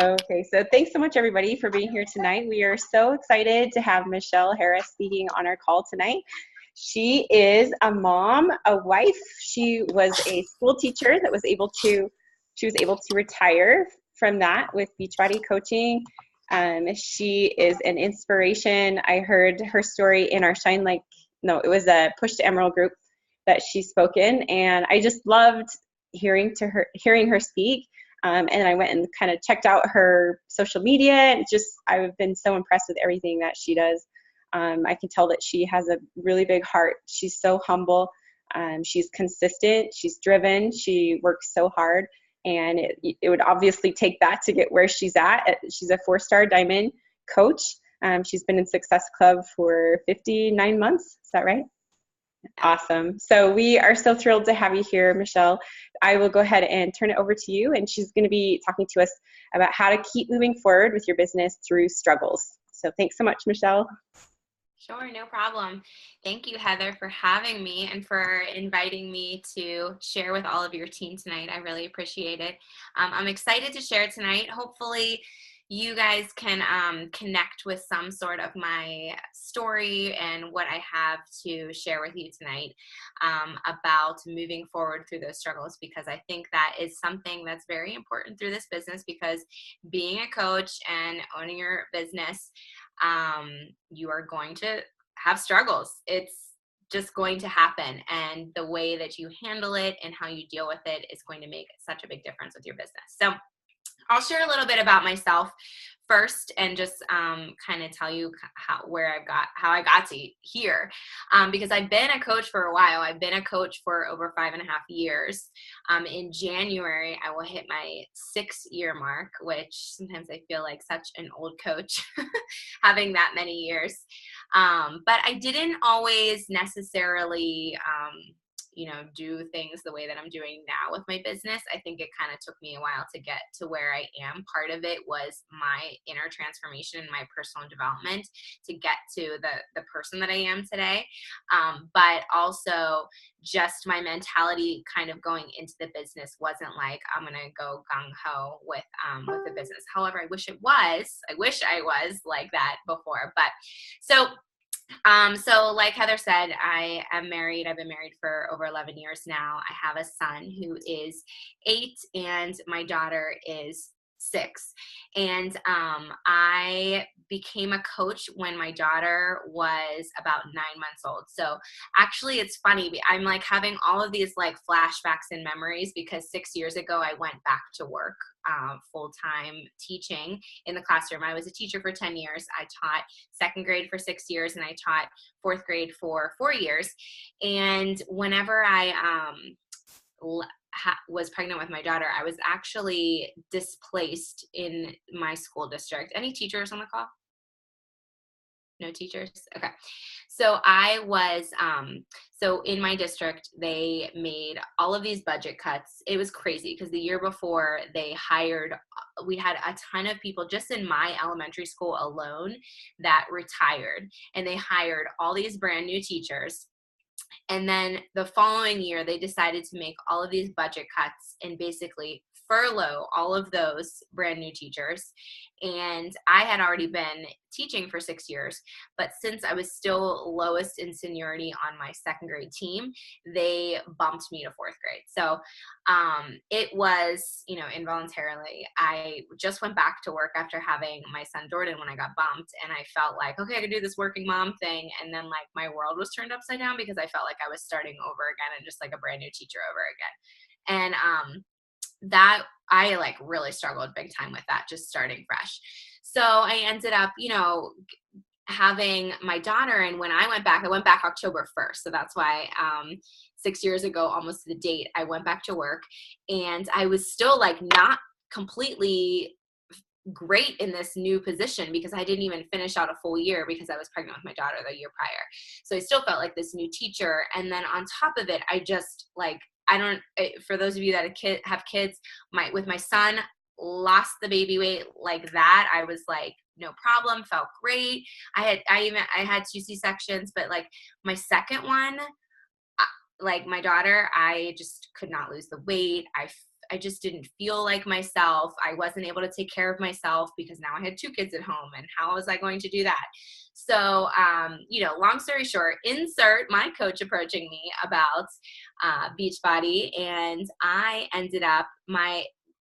Okay, so thanks so much, everybody, for being here tonight. We are so excited to have Michele Harris speaking on our call tonight. She is a mom, a wife. She was a school teacher that was able to retire from that with Beachbody coaching. She is an inspiration. I heard her story in our it was a Push to Emerald group that she spoke in, and I just loved hearing her speak. And I went and kind of checked out her social media, and I've been so impressed with everything that she does. I can tell that she has a really big heart. She's so humble. She's consistent. She's driven. She works so hard, and it would obviously take that to get where she's at. She's a 4-star diamond coach. She's been in Success Club for 59 months. Is that right? Awesome. So we are so thrilled to have you here, Michele. I will go ahead and turn it over to you, and she's going to be talking to us about how to keep moving forward with your business through struggles. So thanks so much, Michele. Sure, no problem. Thank you, Heather, for having me and for inviting me to share with all of your team tonight. I really appreciate it. I'm excited to share tonight. Hopefully, you guys can connect with some sort of my story and what I have to share with you tonight about moving forward through those struggles, because I think that is something that's very important through this business, because being a coach and owning your business, you are going to have struggles. It's just going to happen. And the way that you handle it and how you deal with it is going to make such a big difference with your business. So I'll share a little bit about myself first and just kind of tell you how I got to here, because I've been a coach for a while. I've been a coach for over 5.5 years. In January, I will hit my 6-year mark, which sometimes I feel like such an old coach having that many years. But I didn't always necessarily do things the way that I'm doing now with my business. I think it kind of took me a while to get to where I am. Part of it was my inner transformation and my personal development to get to the person that I am today. But also just my mentality kind of going into the business wasn't like, I'm going to go gung-ho with the business. However, I wish I was like that before. But so like Heather said, I am married. I've been married for over 11 years now. I have a son who is 8 and my daughter is 6. And I became a coach when my daughter was about 9 months old. So actually it's funny. I'm like having all of these like flashbacks and memories, because 6 years ago I went back to work full-time teaching in the classroom. I was a teacher for 10 years. I taught 2nd grade for 6 years, and I taught 4th grade for 4 years. And whenever I was pregnant with my daughter, I was actually displaced in my school district. Any teachers on the call? No teachers? Okay. So I was, so in my district, they made all of these budget cuts. It was crazy because the year before we had a ton of people just in my elementary school alone that retired, and they hired all these brand new teachers. And then the following year, they decided to make all of these budget cuts and basically furlough all of those brand new teachers. And I had already been teaching for 6 years, but since I was still lowest in seniority on my 2nd grade team, they bumped me to 4th grade. So it was, involuntarily, I just went back to work after having my son Jordan when I got bumped, and I felt like, okay, I could do this working mom thing. And then like my world was turned upside down because I felt like I was starting over again and just like a brand new teacher over again. And that I like really struggled big time with that, just starting fresh. So I ended up, having my daughter. And when I went back October 1st. So that's why 6 years ago, almost to the date, I went back to work, and I was still like not completely great in this new position because I didn't even finish out a full year because I was pregnant with my daughter the year prior. So I still felt like this new teacher. And then on top of it, I just like, for those of you that have kids, with my son, lost the baby weight like that. I was like, no problem, felt great. I had 2 C-sections, but like my second one, like my daughter, I just could not lose the weight. I just didn't feel like myself. I wasn't able to take care of myself because now I had 2 kids at home, and how was I going to do that? So, long story short, insert my coach approaching me about Beachbody, and I ended up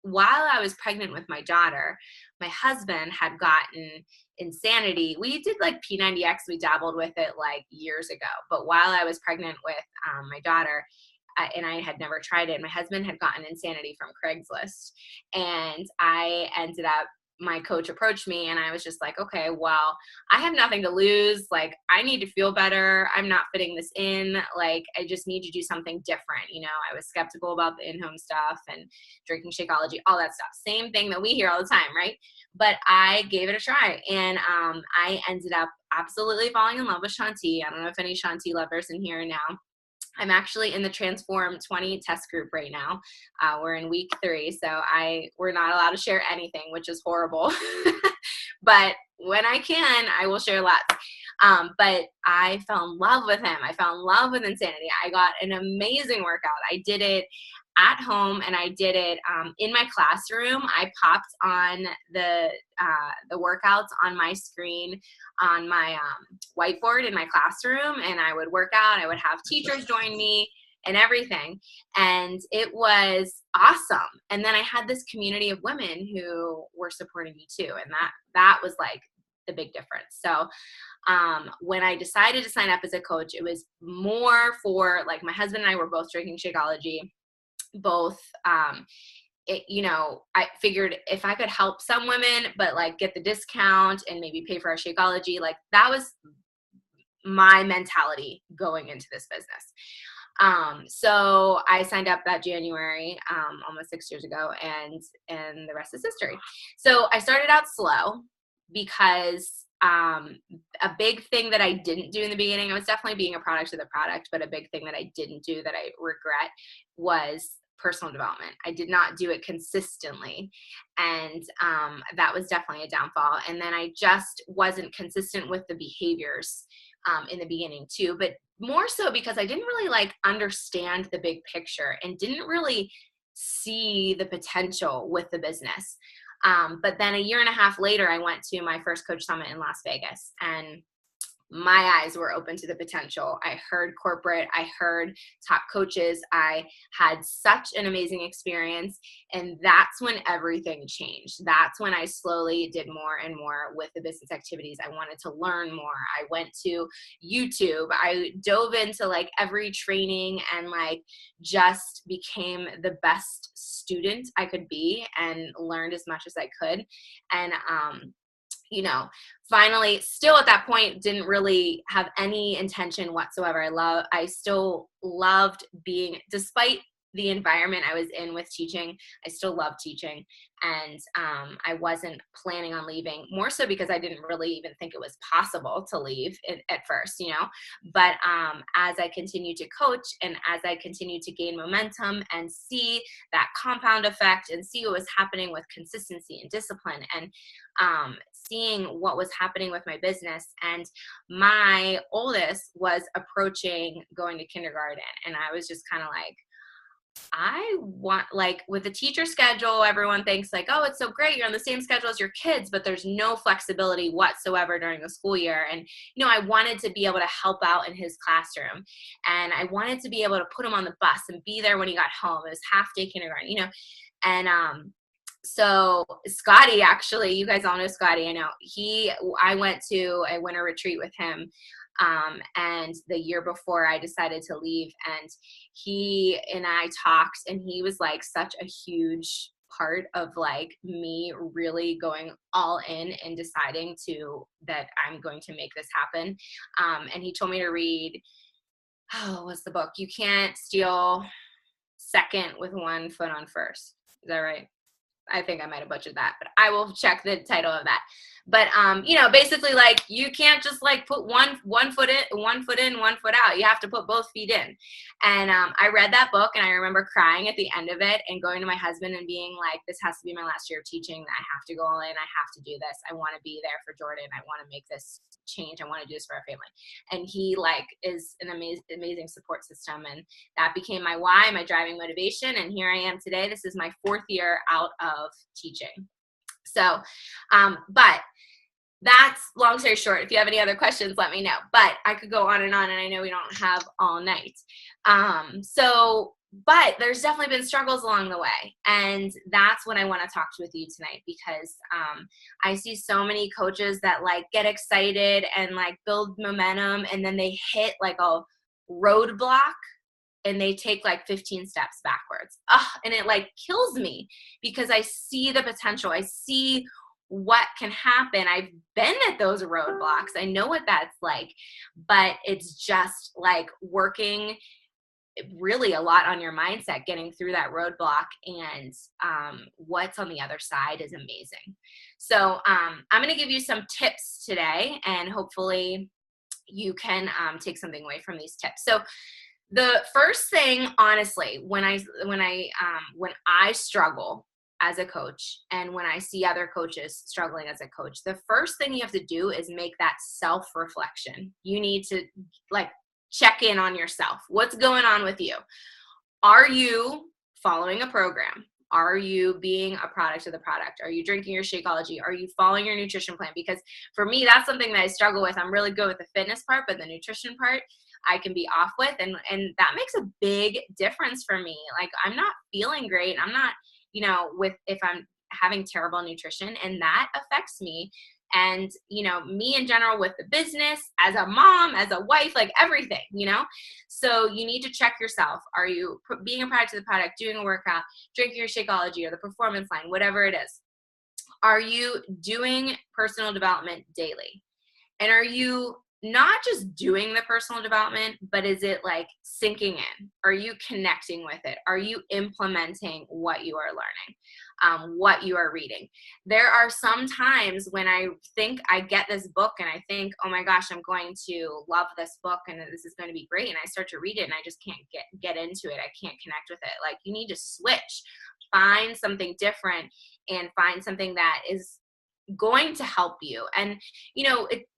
while I was pregnant with my daughter, my husband had gotten Insanity. We did like P90X. We dabbled with it like years ago. But while I was pregnant with my daughter, and I had never tried it, my husband had gotten Insanity from Craigslist. And my coach approached me, and I was just like, okay, well, I have nothing to lose. Like, I need to feel better. I'm not fitting this in. Like, I just need to do something different. I was skeptical about the in-home stuff and drinking Shakeology, all that stuff. Same thing that we hear all the time, right? But I gave it a try, and I ended up absolutely falling in love with Shanti. I don't know if any Shanti lovers in here now. I'm actually in the Transform 20 test group right now. We're in week 3, so we're not allowed to share anything, which is horrible. But when I can, I will share lots. But I fell in love with him. I fell in love with Insanity. I got an amazing workout. I did it at home, and I did it in my classroom. I popped on the workouts on my screen on my whiteboard in my classroom, and I would work out. I would have teachers join me and everything, and it was awesome. And then I had this community of women who were supporting me too, and that was like the big difference. So when I decided to sign up as a coach, it was more for, like, my husband and I were both drinking Shakeology. Both, I figured if I could help some women, but like get the discount and maybe pay for our Shakeology, like that was my mentality going into this business. So I signed up that January, almost 6 years ago, and the rest is history. So I started out slow because a big thing that I didn't do in the beginning, I was definitely being a product of the product, but a big thing that I didn't do that I regret was personal development. I did not do it consistently. And that was definitely a downfall. And then I just wasn't consistent with the behaviors in the beginning too, but more so because I didn't really understand the big picture and didn't really see the potential with the business. But then a year and a half later, I went to my first coach summit in Las Vegas, and my eyes were open to the potential. I heard corporate, I heard top coaches. I had such an amazing experience, and that's when everything changed. That's when I slowly did more and more with the business activities. I wanted to learn more. I went to YouTube. I dove into every training and just became the best student I could be and learned as much as I could. And finally, still at that point, didn't really have any intention whatsoever. I still loved being, despite the environment I was in with teaching, I still loved teaching. And I wasn't planning on leaving, more so because I didn't really even think it was possible to leave at first, But as I continued to coach and as I continued to gain momentum and see that compound effect and see what was happening with consistency and discipline and seeing what was happening with my business, and my oldest was approaching going to kindergarten, and I was just kind of I want, with the teacher schedule, everyone thinks oh, it's so great, you're on the same schedule as your kids, but there's no flexibility whatsoever during the school year. And I wanted to be able to help out in his classroom, and I wanted to be able to put him on the bus and be there when he got home. It was half day kindergarten, and so Scotty, actually, you guys all know Scotty. I know I went to a winter retreat with him. And the year before I decided to leave, and he and I talked, and he was such a huge part of me really going all in and deciding that I'm going to make this happen. And he told me to read, what's the book? You Can't Steal Second with One Foot on First. Is that right? I think I might have butchered that, but I will check the title of that. But basically, like, you can't just like put one foot in, one foot in, one foot out. You have to put both feet in. And I read that book, and I remember crying at the end of it and going to my husband and being like, this has to be my last year of teaching. I have to go all in. I have to do this. I want to be there for Jordan. I want to make this change. I want to do this for our family. And he like is an amazing support system. And that became my why, my driving motivation. And here I am today. This is my 4th year out of teaching. So, but that's long story short. If you have any other questions, let me know. But I could go on, and I know we don't have all night. But there's definitely been struggles along the way. And that's what I want to talk with you tonight, because I see so many coaches that like get excited and like build momentum, and then they hit like a roadblock and they take like 15 steps backwards. And it like kills me, because I see the potential. I see what can happen. I've been at those roadblocks. I know what that's like, but it's just like working really a lot on your mindset, getting through that roadblock, and what's on the other side is amazing. So I'm going to give you some tips today, and hopefully you can take something away from these tips. So the first thing, honestly, when I struggle as a coach, and when I see other coaches struggling as a coach, the first thing you have to do is make that self-reflection. You need to like check in on yourself. What's going on with you? Are you following a program? Are you being a product of the product? Are you drinking your Shakeology? Are you following your nutrition plan? Because for me, that's something that I struggle with. I'm really good with the fitness part, but the nutrition part I can be off with. And that makes a big difference for me. Like, I'm not feeling great. I'm not, if I'm having terrible nutrition, and that affects me. And, me in general with the business, as a mom, as a wife, like everything, So you need to check yourself. Are you being a product of the product, doing a workout, drinking your Shakeology or the performance line, whatever it is? Are you doing personal development daily? And are you not just doing the personal development, but is it like sinking in? Are you connecting with it? Are you implementing what you are learning, what you are reading? There are some times when I think I get this book and I think, oh my gosh, I'm going to love this book and this is going to be great. And I start to read it and I just can't get into it. I can't connect with it. Like, you need to switch, find something different, and find something that is going to help you. And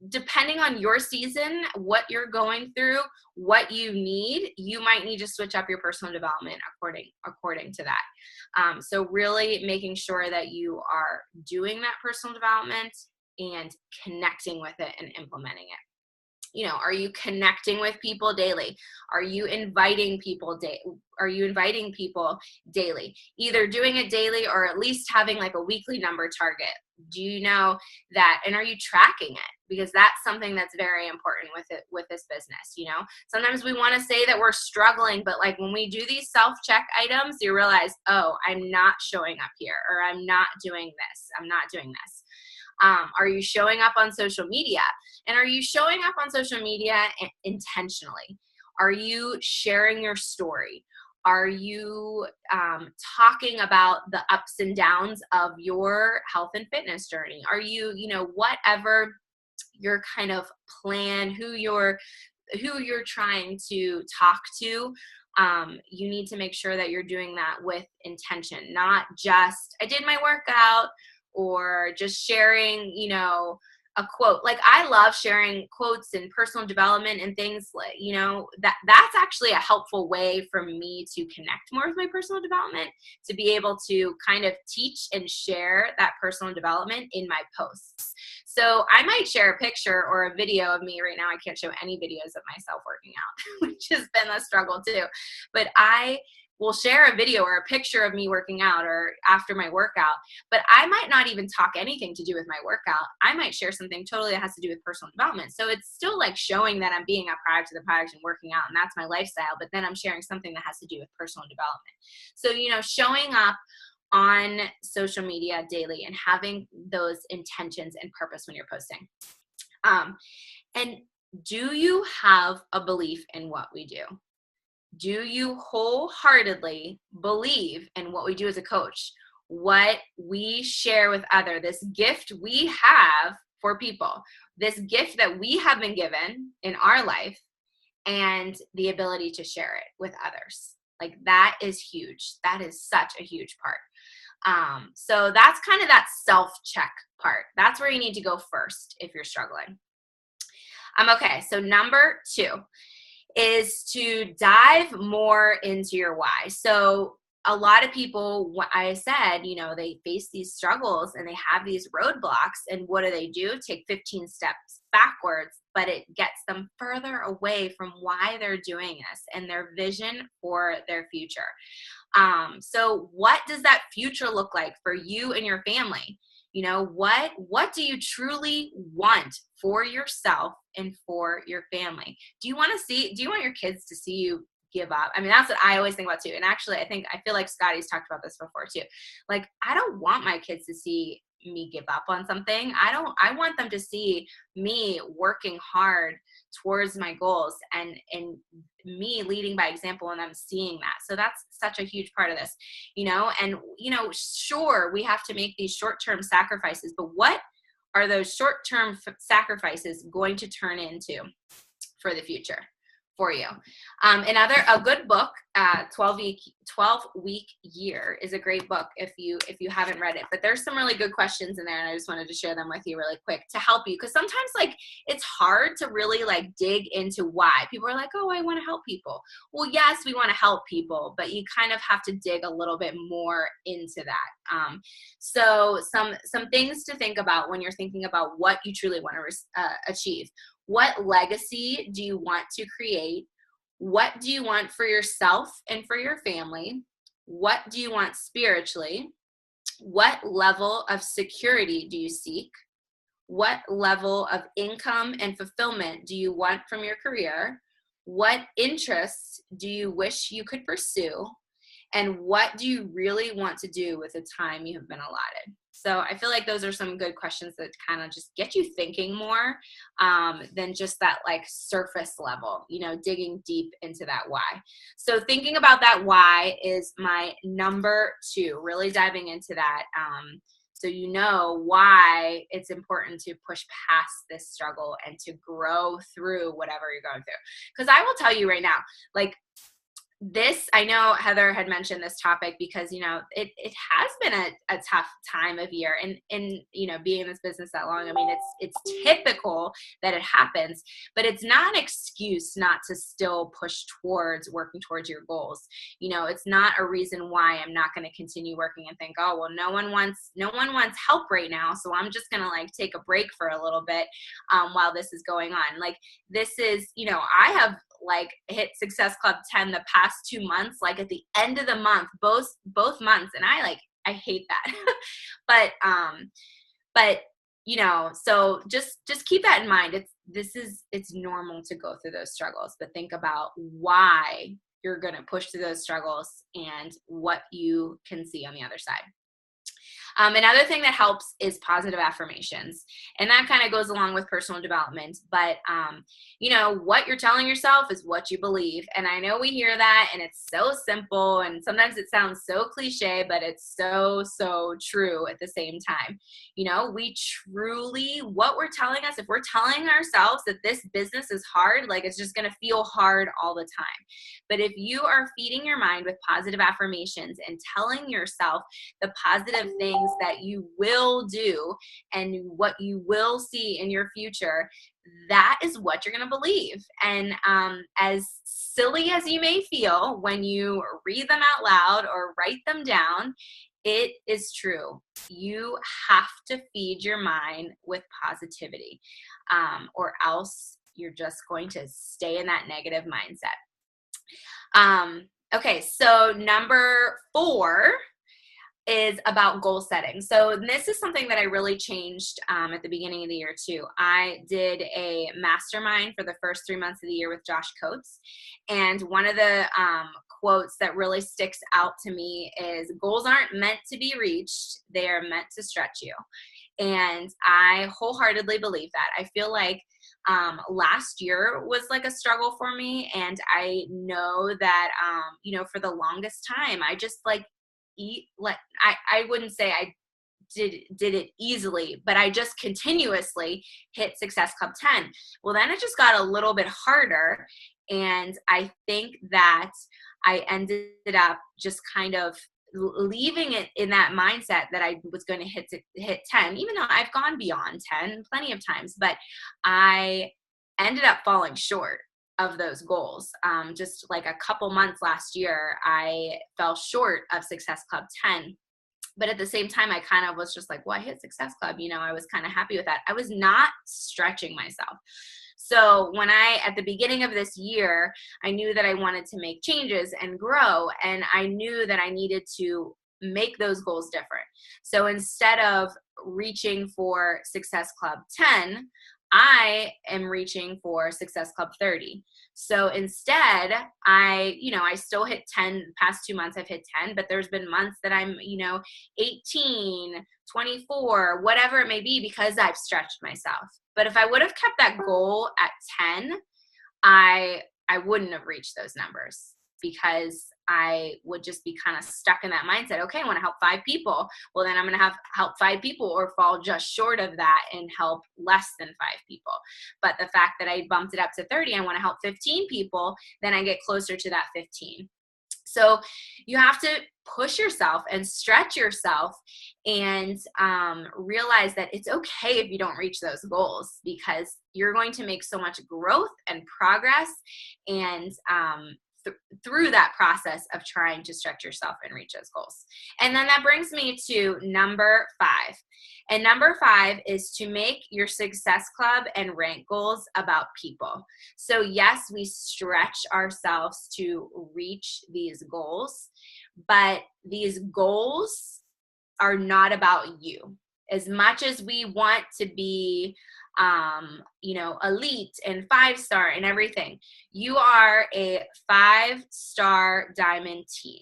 depending on your season, what you're going through, what you need, you might need to switch up your personal development according to that. So really making sure that you are doing that personal development and connecting with it and implementing it. Are you connecting with people daily? Are you inviting people daily? Either doing it daily or at least having like a weekly number target. Do you know that? And are you tracking it? Because that's something that's very important with this business. Sometimes we want to say that we're struggling, but like when we do these self-check items, you realize, oh, I'm not showing up here, or I'm not doing this. I'm not doing this. Are you showing up on social media? And are you showing up on social media intentionally? Are you sharing your story? Are you talking about the ups and downs of your health and fitness journey? Are you, whatever your kind of plan, who you're trying to talk to, you need to make sure that you're doing that with intention, not just, I did my workout, or just sharing, a quote. Like, I love sharing quotes and personal development and things like, that's actually a helpful way for me to connect more with my personal development, to be able to kind of teach and share that personal development in my posts. So I might share a picture or a video of me right now. I can't show any videos of myself working out, which has been a struggle too. But I will share a video or a picture of me working out or after my workout, but I might not even talk anything to do with my workout. I might share something totally that has to do with personal development. So it's still like showing that I'm being a product of the product and working out, and that's my lifestyle, but then I'm sharing something that has to do with personal development. So, showing up on social media daily and having those intentions and purpose when you're posting. And do you have a belief in what we do? Do you wholeheartedly believe in what we do as a coach? what we share with other, this gift we have for people, this gift that we have been given in our life, and the ability to share it with others. Like that is huge. That is such a huge part. So that's kind of that self-check part. That's where you need to go first if you're struggling. Okay, so number 2 is to dive more into your why. So a lot of people, what I said, they face these struggles and they have these roadblocks, and what do? Take 15 steps backwards, but it gets them further away from why they're doing this and their vision for their future. So what does that future look like for you and your family? What do you truly want for yourself and for your family? Do you want your kids to see you give up? I mean, that's what I always think about too. And actually, I feel like Scotty's talked about this before too. Like, I don't want my kids to see me give up on something. I want them to see me working hard towards my goals, and me leading by example and them seeing that. So that's such a huge part of this, and sure, we have to make these short-term sacrifices, but what are those short-term sacrifices going to turn into for the future for you? A good book, 12-week year is a great book if you haven't read it, but there's some really good questions in there, and I just wanted to share them with you really quick to help you, because sometimes it's hard to really dig into why. People are like, oh, I want to help people. Well, yes, we want to help people, but you kind of have to dig a little bit more into that. So some things to think about when you're thinking about what you truly want to achieve. What legacy do you want to create? What do you want for yourself and for your family? What do you want spiritually? What level of security do you seek? What level of income and fulfillment do you want from your career? What interests do you wish you could pursue? And what do you really want to do with the time you have been allotted? So I feel like those are some good questions that kind of just get you thinking more than just that surface level, digging deep into that why. So thinking about that why is my number 2, really diving into that. So why it's important to push past this struggle and to grow through whatever you're going through. Because I will tell you right now, this, I know Heather had mentioned this topic because, it has been a tough time of year, and being in this business that long, I mean, it's typical that it happens, but it's not an excuse not to still push towards working towards your goals. It's not a reason why I'm not going to continue working and think, oh, well, no one wants help right now, so I'm just going to take a break for a little bit while this is going on. This is, I have hit Success Club 10 the past 2 months, at the end of the month, both months. And I hate that. but so just keep that in mind. It's normal to go through those struggles, but think about why you're going to push through those struggles and what you can see on the other side. Another thing that helps is positive affirmations. And that kind of goes along with personal development. But, what you're telling yourself is what you believe. And I know we hear that, and it's so simple. And sometimes it sounds so cliche, but it's so, so true at the same time. We truly, what we're telling us, if we're telling ourselves that this business is hard, it's just going to feel hard all the time. But if you are feeding your mind with positive affirmations and telling yourself the positive things that you will do and what you will see in your future, that is what you're going to believe. And as silly as you may feel when you read them out loud or write them down, it is true. You have to feed your mind with positivity, or else you're just going to stay in that negative mindset. Okay, so number 4 is about goal setting. So this is something that I really changed at the beginning of the year too. I did a mastermind for the first 3 months of the year with Josh Coates. And one of the quotes that really sticks out to me is, goals aren't meant to be reached, they are meant to stretch you. And I wholeheartely believe that. I feel like last year was a struggle for me. And I know that, for the longest time, I just I wouldn't say I did it easily, but I just continuously hit Success Club 10. Well, then it just got a little bit harder. And I think that I ended up just kind of leaving it in that mindset that I was going to hit 10, even though I've gone beyond 10 plenty of times, but I ended up falling short of those goals. Just like a couple months last year, I fell short of Success Club 10. But at the same time, I kind of was just like, well, I hit Success Club. I was kind of happy with that. I was not stretching myself. So when at the beginning of this year, I knew that I wanted to make changes and grow, and I knew that I needed to make those goals different. So instead of reaching for Success Club 10, I am reaching for Success Club 30. So instead, I still hit 10. Past 2 months, I've hit 10, but there's been months that I'm, 18, 24, whatever it may be, because I've stretched myself. But if I would have kept that goal at 10, I wouldn't have reached those numbers, because I would just be kind of stuck in that mindset. Okay, I want to help 5 people. Well, then I'm going to help 5 people or fall just short of that and help less than 5 people. But the fact that I bumped it up to 30, I want to help 15 people, then I get closer to that 15. So you have to push yourself and stretch yourself and realize that it's okay if you don't reach those goals, because you're going to make so much growth and progress and through that process of trying to stretch yourself and reach those goals. And then that brings me to number 5. And number 5 is to make your Success Club and rank goals about people. So yes, we stretch ourselves to reach these goals, but these goals are not about you. As much as we want to be elite and 5-star and everything, you are a 5-star diamond team.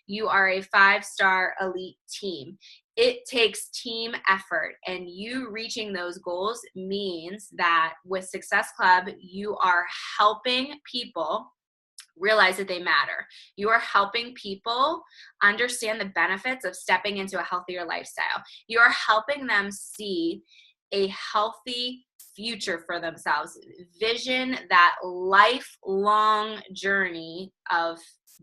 You are a 5-star elite team. It takes team effort, and you reaching those goals means that with Success Club, you are helping people realize that they matter. You are helping people understand the benefits of stepping into a healthier lifestyle. You are helping them see a healthy future for themselves, vision that lifelong journey of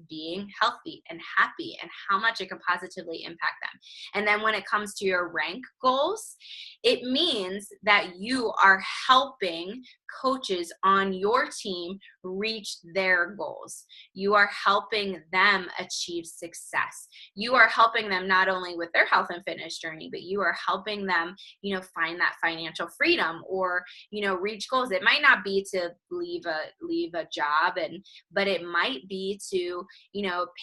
being healthy and happy and how much it can positively impact them. And then when it comes to your rank goals, it means that you are helping coaches on your team reach their goals. You are helping them achieve success. You are helping them not only with their health and fitness journey, but you are helping them, find that financial freedom or, reach goals. It might not be to leave a job, but it might be to,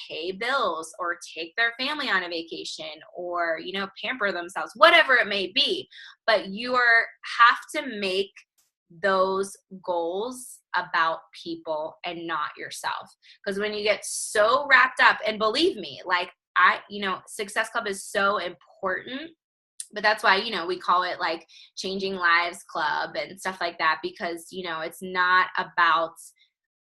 pay bills or take their family on a vacation or, pamper themselves, whatever it may be. But you have to make those goals about people and not yourself. Because when you get so wrapped up, and believe me, Success Club is so important, but that's why, we call it like Changing Lives Club and stuff like that, because, it's not about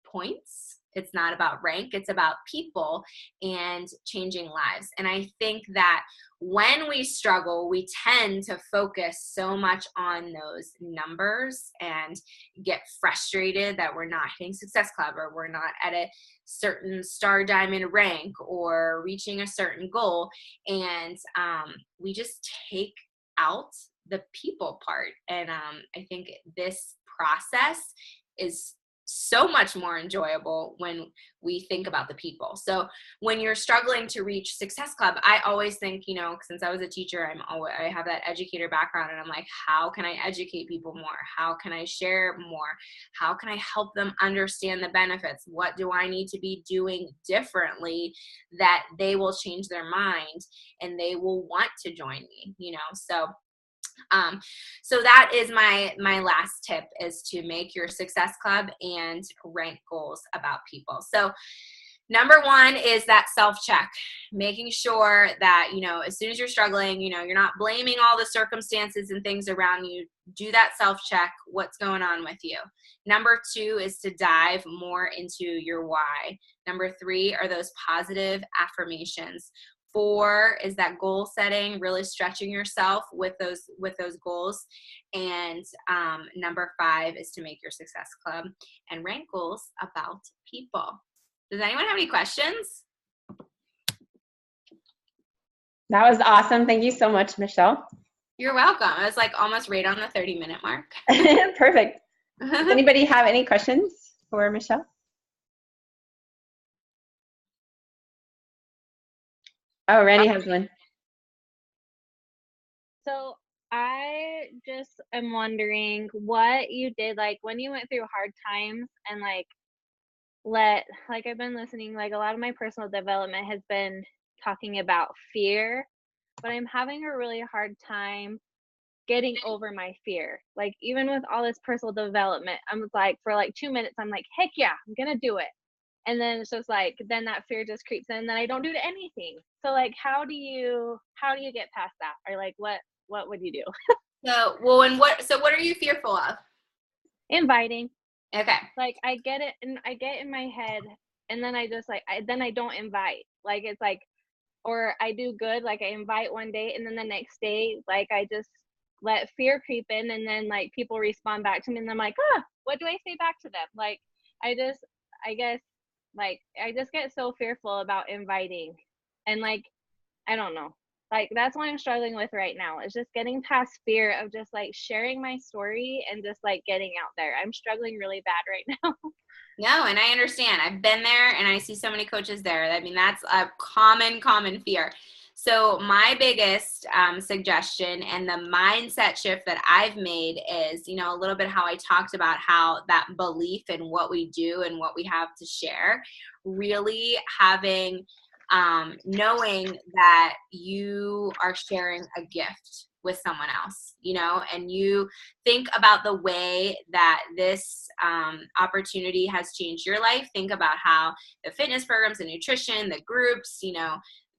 points. It's not about rank. It's about people and changing lives. And I think that when we struggle, we tend to focus so much on those numbers and get frustrated that we're not hitting Success Club or we're not at a certain star diamond rank or reaching a certain goal. And we just take out the people part. And I think this process is so much more enjoyable when we think about the people. So when you're struggling to reach Success Club, I always think, since I was a teacher, I have that educator background, and I'm like, how can I educate people more? How can I share more? How can I help them understand the benefits? What do I need to be doing differently that they will change their mind and they will want to join me, So that is my last tip, is to make your Success Club and rank goals about people. So number 1 is that self-check, making sure that, as soon as you're struggling, you're not blaming all the circumstances and things around you. Do that self-check. What's going on with you? Number 2 is to dive more into your why. Number 3 are those positive affirmations. 4 is that goal setting, really stretching yourself with those goals. And number 5 is to make your success club and rank goals about people. Does anyone have any questions? That was awesome. Thank you so much, Michele. You're welcome. I was like almost right on the 30-minute mark. Perfect. Does anybody have any questions for Michele? Oh, Randy has one. So I just am wondering what you did, like when you went through hard times and like I've been listening, like a lot of my personal development has been talking about fear, but I'm having a really hard time getting over my fear. Like even with all this personal development, I'm like for like 2 minutes, I'm like, heck yeah, I'm gonna do it. And then it's just like then that fear just creeps in and then I don't do anything. So like how do you get past that? Or like what would you do? So what are you fearful of? Inviting. Okay. Like I get it and I get in my head and then I just like then I don't invite. Like it's like or I do good, like I invite one day and then the next day like I just let fear creep in and then like people respond back to me and I'm like, what do I say back to them? Like I guess like I just get so fearful about inviting and like I don't know. Like that's what I'm struggling with right now. Is just getting past fear of just like sharing my story and just like getting out there. I'm struggling really bad right now. No, and I understand. I've been there and I see so many coaches there. I mean, that's a common fear. So my biggest suggestion and the mindset shift that I've made is, a little bit how I talked about how that belief in what we do and what we have to share, really having knowing that you are sharing a gift with someone else, and you think about the way that this opportunity has changed your life. Think about how the fitness programs, the nutrition, the groups,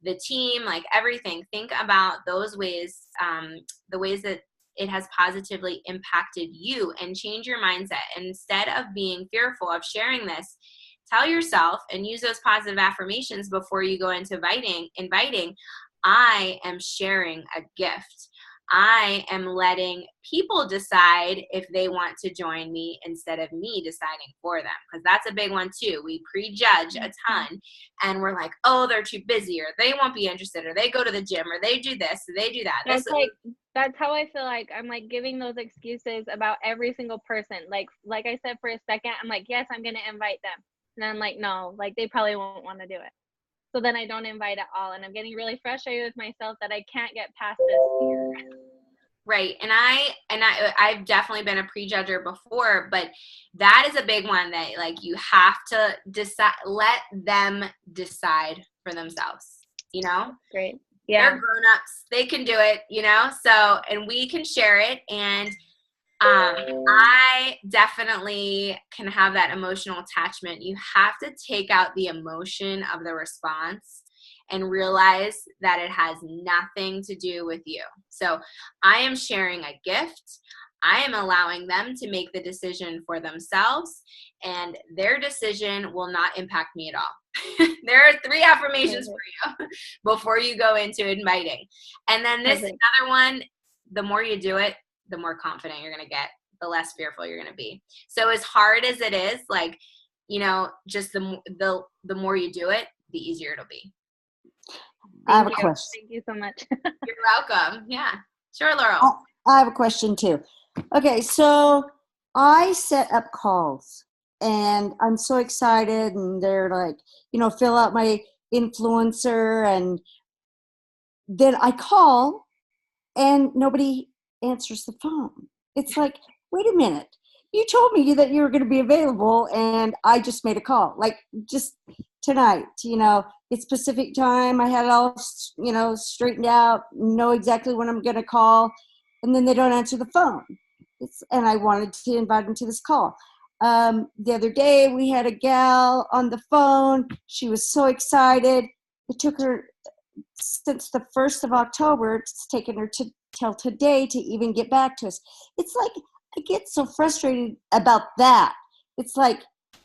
the team, like everything. Think about those ways, the ways that it has positively impacted you, and change your mindset. Instead of being fearful of sharing this, tell yourself and use those positive affirmations before you go into inviting, I am sharing a gift. I am letting people decide if they want to join me instead of me deciding for them. Because that's a big one too. We prejudge a ton and we're like, oh, they're too busy, or they won't be interested, or they go to the gym, or they do this, or they do that. That's how I feel like I'm like giving those excuses about every single person. Like I said for a second, I'm like, yes, I'm going to invite them. And I'm like, no, like they probably won't want to do it. So then I don't invite at all. And I'm getting really frustrated with myself that I can't get past this fear. Right. And I've definitely been a prejudger before, but that is a big one that like you have to decide, let them decide for themselves, Great. Yeah. They're grown-ups. They can do it, so, and we can share it. And I definitely can have that emotional attachment. You have to take out the emotion of the response and realize that it has nothing to do with you. So I am sharing a gift. I am allowing them to make the decision for themselves, and their decision will not impact me at all. There are 3 affirmations for you before you go into inviting. And then this other one, the more you do it, the more confident you're going to get, the less fearful you're going to be. So as hard as it is, like, just the more you do it, the easier it'll be. I have a question. Thank you so much. You're welcome. Yeah. Sure, Laurel. I have a question too. Okay, so I set up calls and I'm so excited, and they're like, fill out my influencer, and then I call and nobody answers the phone. It's like, wait a minute. You told me that you were going to be available, and I just made a call. Like just tonight, it's Pacific time. I had it all, straightened out, know exactly when I'm going to call, and then they don't answer the phone. And I wanted to invite them to this call. The other day, we had a gal on the phone. She was so excited. It took her since the 1st of October. It's taken her till today to even get back to us. It's like, I get so frustrated about that. It's like,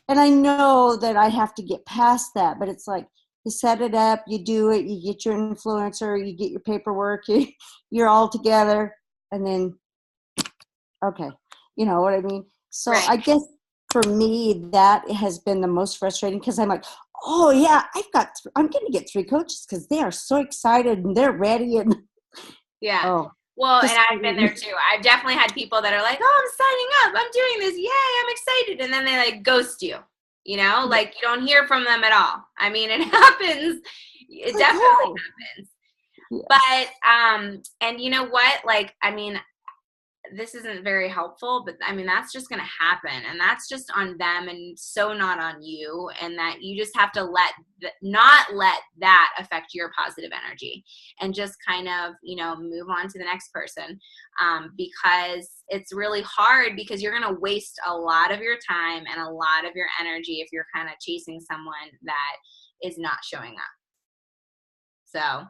and I know that I have to get past that, but it's like, You set it up, you do it, you get your influencer, you get your paperwork, you're all together, and then, okay, you know what I mean? So Right. I guess for me, that has been the most frustrating because I'm like, oh yeah, I'm going to get 3 coaches because they are so excited and they're ready. And Yeah. oh, Well, just- and I've been there too. I've definitely had people that are like, oh, I'm signing up. I'm doing this. Yay, I'm excited. And then they like ghost you, you know, like you don't hear from them at all. I mean, it happens. It like, definitely oh. happens. Yes. But, and you know what? like, I mean, this isn't very helpful, but I mean, that's just going to happen, and that's just on them and so not on you. And that you just have to not let that affect your positive energy, and just kind of, you know, move on to the next person. Because it's really hard, because you're going to waste a lot of your time and a lot of your energy if you're kind of chasing someone that is not showing up. So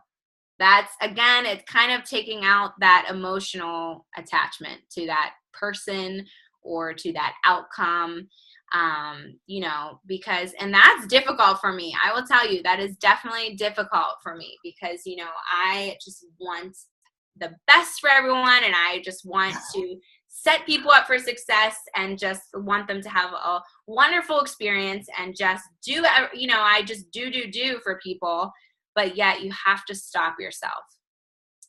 that's, again, it's kind of taking out that emotional attachment to that person or to that outcome, you know, because, and that's difficult for me. I will tell you, that is definitely difficult for me, because, you know, I just want the best for everyone, and I just want to set people up for success and just want them to have a wonderful experience and just do, you know, I just do for people. But yet you have to stop yourself,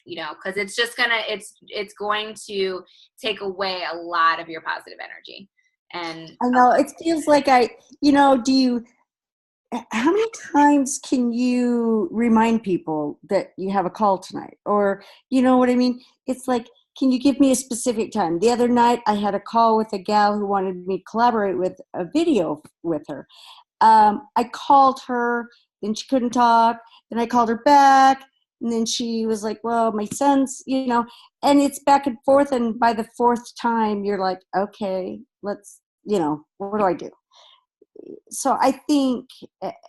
you know, because it's just it's going to take away a lot of your positive energy. And I know it feels like how many times can you remind people that you have a call tonight? Or, you know what I mean? It's like, can you give me a specific time? The other night I had a call with a gal who wanted me to collaborate with a video with her. I called her, then she couldn't talk. Then I called her back, and then she was like, well, my son's, you know, and it's back and forth. And by the 4th time, you're like, okay, let's, you know, what do I do? So I think,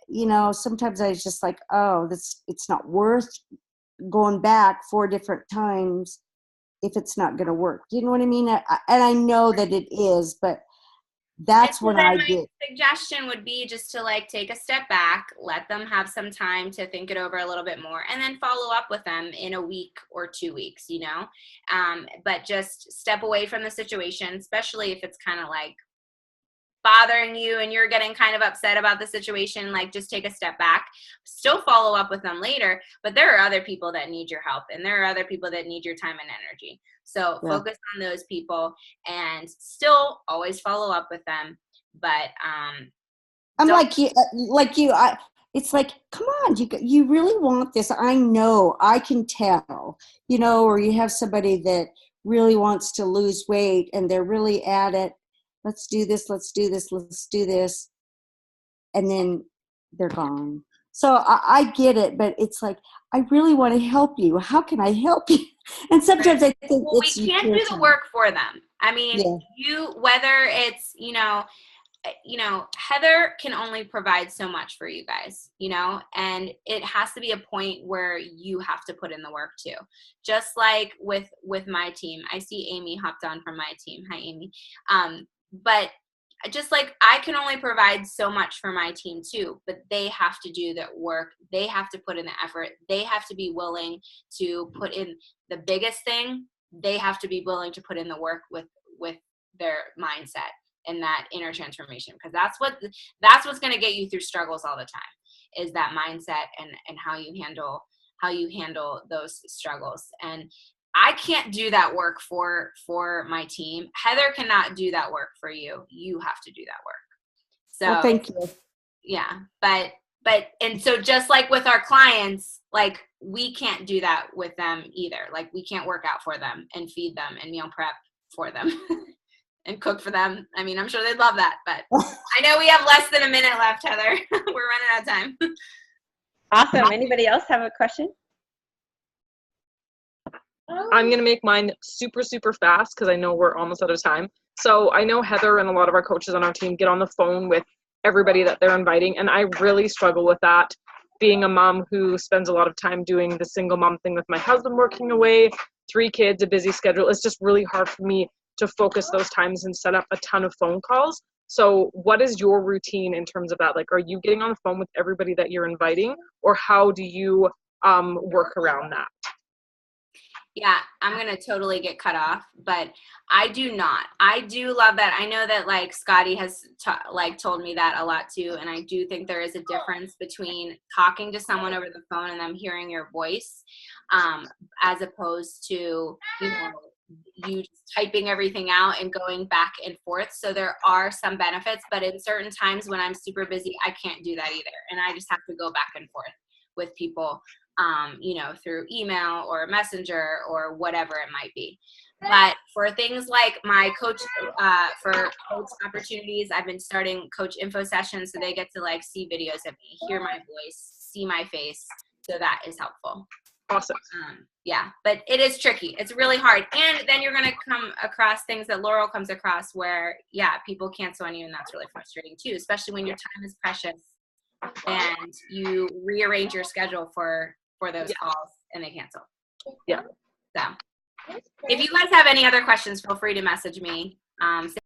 you know, sometimes I was just like, oh, it's not worth going back 4 different times if it's not going to work. You know what I mean? And I know that it is, but that's when I get. My suggestion would be just to like take a step back, let them have some time to think it over a little bit more, and then follow up with them in a week or 2 weeks, you know, but just step away from the situation, especially if it's kind of like bothering you and you're getting kind of upset about the situation. Like, just take a step back, still follow up with them later, but there are other people that need your help, and there are other people that need your time and energy. So focus on those people and still always follow up with them. But I'm like you. It's like, come on, you really want this? I know, I can tell, you know. Or you have somebody that really wants to lose weight and they're really at it. Let's do this. Let's do this. Let's do this, and then they're gone. So I get it, but it's like, I really want to help you. How can I help you? And sometimes I think we can't do the work for them. I mean, whether it's, you know, Heather can only provide so much for you guys, you know, and it has to be a point where you have to put in the work too. Just like with my team, I see Amy hopped on from my team. Hi, Amy. But just like I can only provide so much for my team too, but they have to do the work. They have to put in the effort. They have to be willing to put in the biggest thing. They have to be willing to put in the work with their mindset and that inner transformation, because that's what's going to get you through struggles all the time, is that mindset and how you handle those struggles. And I can't do that work for my team. Heather cannot do that work for you. You have to do that work. So well, thank you. Yeah. But and so just like with our clients, like we can't do that with them either. Like we can't work out for them and feed them and meal prep for them and cook for them. I mean, I'm sure they'd love that, but I know we have less than a minute left, Heather. We're running out of time. Awesome. Anybody else have a question? I'm going to make mine super, super fast because I know we're almost out of time. So I know Heather and a lot of our coaches on our team get on the phone with everybody that they're inviting, and I really struggle with that. Being a mom who spends a lot of time doing the single mom thing with my husband working away, 3 kids, a busy schedule, it's just really hard for me to focus those times and set up a ton of phone calls. So what is your routine in terms of that? Like, are you getting on the phone with everybody that you're inviting, or how do you work around that? Yeah, I'm going to totally get cut off, but I do not. I do love that. I know that like Scotty has told me that a lot too. And I do think there is a difference between talking to someone over the phone and them hearing your voice, as opposed to, you just typing everything out and going back and forth. So there are some benefits, but in certain times when I'm super busy, I can't do that either. And I just have to go back and forth with people, through email or messenger or whatever it might be. But for things like my coach, for coach opportunities, I've been starting coach info sessions, so they get to like see videos of me, hear my voice, see my face. So that is helpful. Awesome. Yeah, but it is tricky. It's really hard. And then you're going to come across things that Laurel comes across where, people cancel on you, and that's really frustrating too, especially when your time is precious and you rearrange your schedule for those calls and they cancel. Yeah. So if you guys have any other questions, feel free to message me. Same